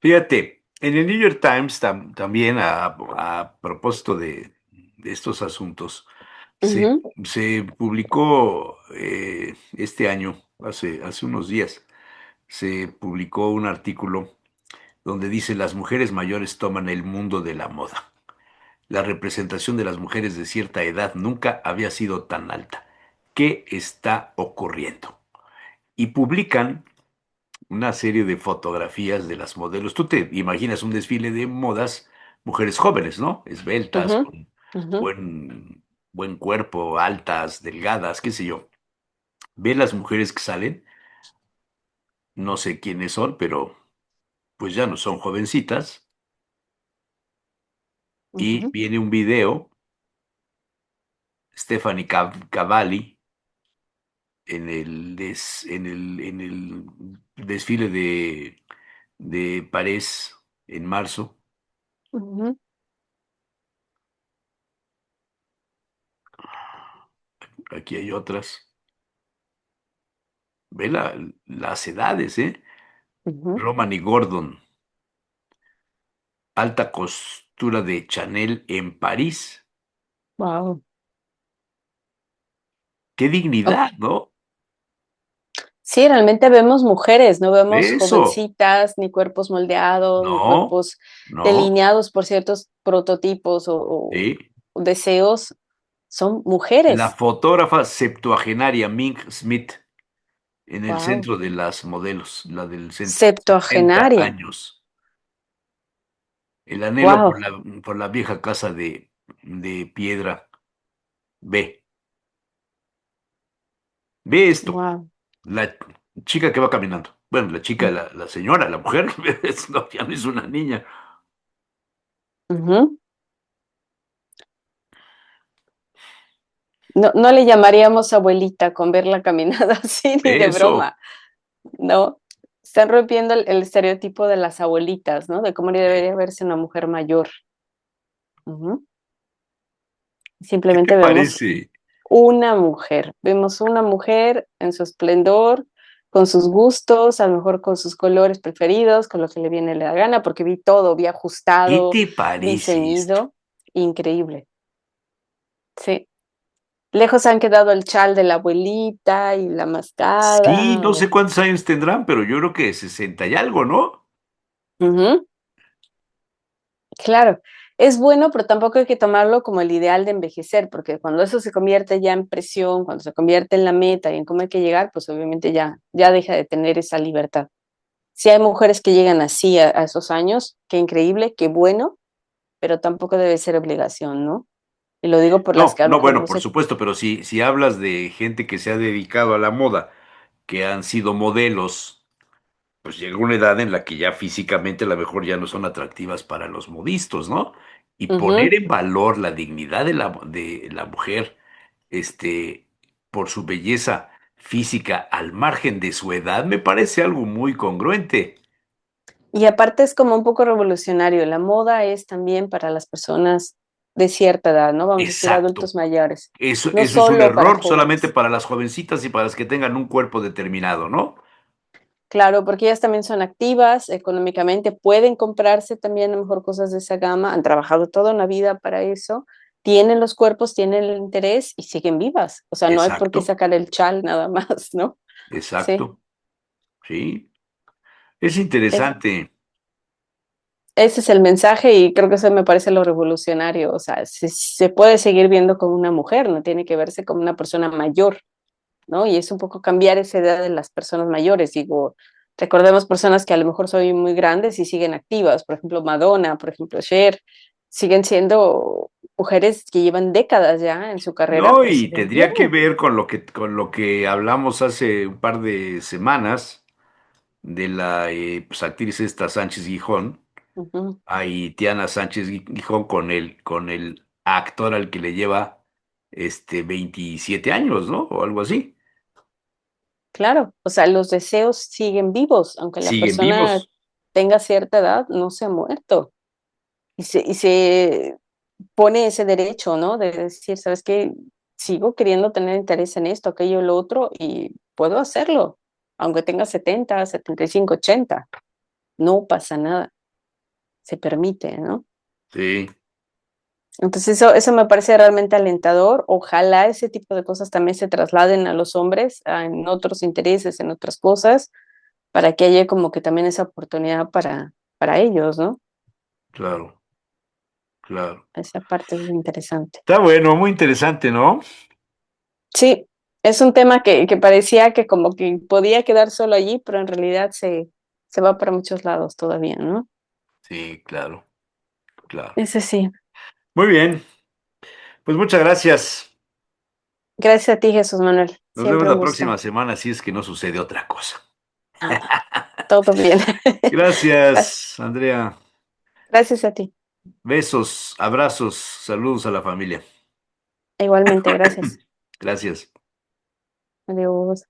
Fíjate, en el New York Times también a propósito de estos asuntos, se,
Ujú,
se publicó este año, hace unos días, se publicó un artículo donde dice las mujeres mayores toman el mundo de la moda. La representación de las mujeres de cierta edad nunca había sido tan alta. ¿Qué está ocurriendo? Y publican una serie de fotografías de las modelos. Tú te imaginas un desfile de modas, mujeres jóvenes, ¿no? Esbeltas,
ujú,
con
ujú,
buen cuerpo, altas, delgadas, qué sé yo. Ve las mujeres que salen, no sé quiénes son, pero pues ya no son jovencitas. Y
ujú.
viene un video, Stephanie Cavalli, en el desfile de París en marzo.
Ujú,
Aquí hay otras. Ve las edades, ¿eh?
ujú.
Romany Gordon, alta costura de Chanel en París.
Wow.
¡Qué
Oh,
dignidad!, ¿no?
sí, realmente vemos mujeres, no vemos
Eso.
jovencitas, ni cuerpos moldeados, ni
No,
cuerpos
no.
delineados por ciertos prototipos
Sí.
o deseos. Son
La
mujeres.
fotógrafa septuagenaria Mink Smith en el
Wow.
centro de las modelos, la del centro, 70
Septuagenaria.
años. El anhelo
Wow,
por la vieja casa de piedra. Ve, ve esto.
wow.
La chica que va caminando. Bueno, la chica, la señora, la mujer, no, ya no es una niña.
No, no le llamaríamos abuelita con verla caminada así, ni de
Eso.
broma, ¿no? Están rompiendo el estereotipo de las abuelitas, ¿no? De cómo
¿Qué
debería verse una mujer mayor. Ujú.
te
Simplemente vemos
parece?
vemos una mujer en su esplendor, con sus gustos, a lo mejor con sus colores preferidos, con lo que le viene la gana, porque vi todo, vi
¿Qué
ajustado,
te
vi
parece esto?
ceñido, increíble. Sí. Lejos han quedado el chal de la abuelita y la
Sí,
mascada.
no sé cuántos años tendrán, pero yo creo que 60 y algo, ¿no?
Ujú, claro, es bueno, pero tampoco hay que tomarlo como el ideal de envejecer, porque cuando eso se convierte ya en presión, cuando se convierte en la meta y en cómo hay que llegar, pues obviamente ya deja de tener esa libertad. Si hay mujeres que llegan así a esos años, qué increíble, qué bueno, pero tampoco debe ser obligación, ¿no? Y lo digo por las
No,
que a lo
no,
mejor
bueno,
no
por
se...
supuesto, pero si hablas de gente que se ha dedicado a la moda, que han sido modelos, pues llega una edad en la que ya físicamente a lo mejor ya no son atractivas para los modistas, ¿no? Y poner
Ujú.
en valor la dignidad de la mujer, este, por su belleza física al margen de su edad, me parece algo muy congruente.
Y aparte es como un poco revolucionario. La moda es también para las personas de cierta edad, ¿no? Vamos a decir
Exacto.
adultos mayores,
Eso,
no
eso es un
solo para
error solamente
jóvenes.
para las jovencitas y para las que tengan un cuerpo determinado, ¿no?
Claro, porque ellas también son activas económicamente, pueden comprarse también a lo mejor cosas de esa gama, han trabajado toda una vida para eso, tienen los cuerpos, tienen el interés y siguen vivas. O sea, no hay por qué
Exacto,
sacar el chal nada más, ¿no? Sí,
exacto. Sí, es
es,
interesante.
ese es el mensaje y creo que eso me parece lo revolucionario. O sea, se puede seguir viendo como una mujer, no tiene que verse como una persona mayor, ¿no? Y es un poco cambiar esa idea de las personas mayores. Digo, recordemos personas que a lo mejor son muy grandes y siguen activas, por ejemplo, Madonna, por ejemplo, Cher, siguen siendo mujeres que llevan décadas ya en su carrera,
No,
pero
y
siguen bien.
tendría que ver con lo que hablamos hace un par de semanas de la pues, actriz esta Sánchez Gijón,
Ujú.
a Tiana Sánchez Gijón con el actor al que le lleva 27 años, ¿no? O algo así.
Claro, o sea, los deseos siguen vivos, aunque la
Siguen
persona
vivos.
tenga cierta edad, no se ha muerto. Y se pone ese derecho, ¿no? De decir, ¿sabes qué? Sigo queriendo tener interés en esto, aquello, lo otro, y puedo hacerlo, aunque tenga 70, 75, 80. No pasa nada, se permite, ¿no?
Sí,
Entonces eso me parece realmente alentador. Ojalá ese tipo de cosas también se trasladen a los hombres en otros intereses, en otras cosas, para que haya como que también esa oportunidad para ellos, ¿no?
claro, claro.
Esa parte es interesante.
Está bueno, muy interesante, ¿no?
Sí, es un tema que parecía que como que podía quedar solo allí, pero en realidad se va para muchos lados todavía, ¿no?
Sí, claro, claro.
Ese sí.
Muy bien, pues muchas gracias.
Gracias a ti, Jesús Manuel.
Nos vemos
Siempre un
la
gusto.
próxima semana si es que no sucede otra cosa.
Ah, todo bien.
Gracias, Andrea.
Gracias a ti.
Besos, abrazos, saludos a la familia.
Igualmente, gracias.
Gracias.
Adiós.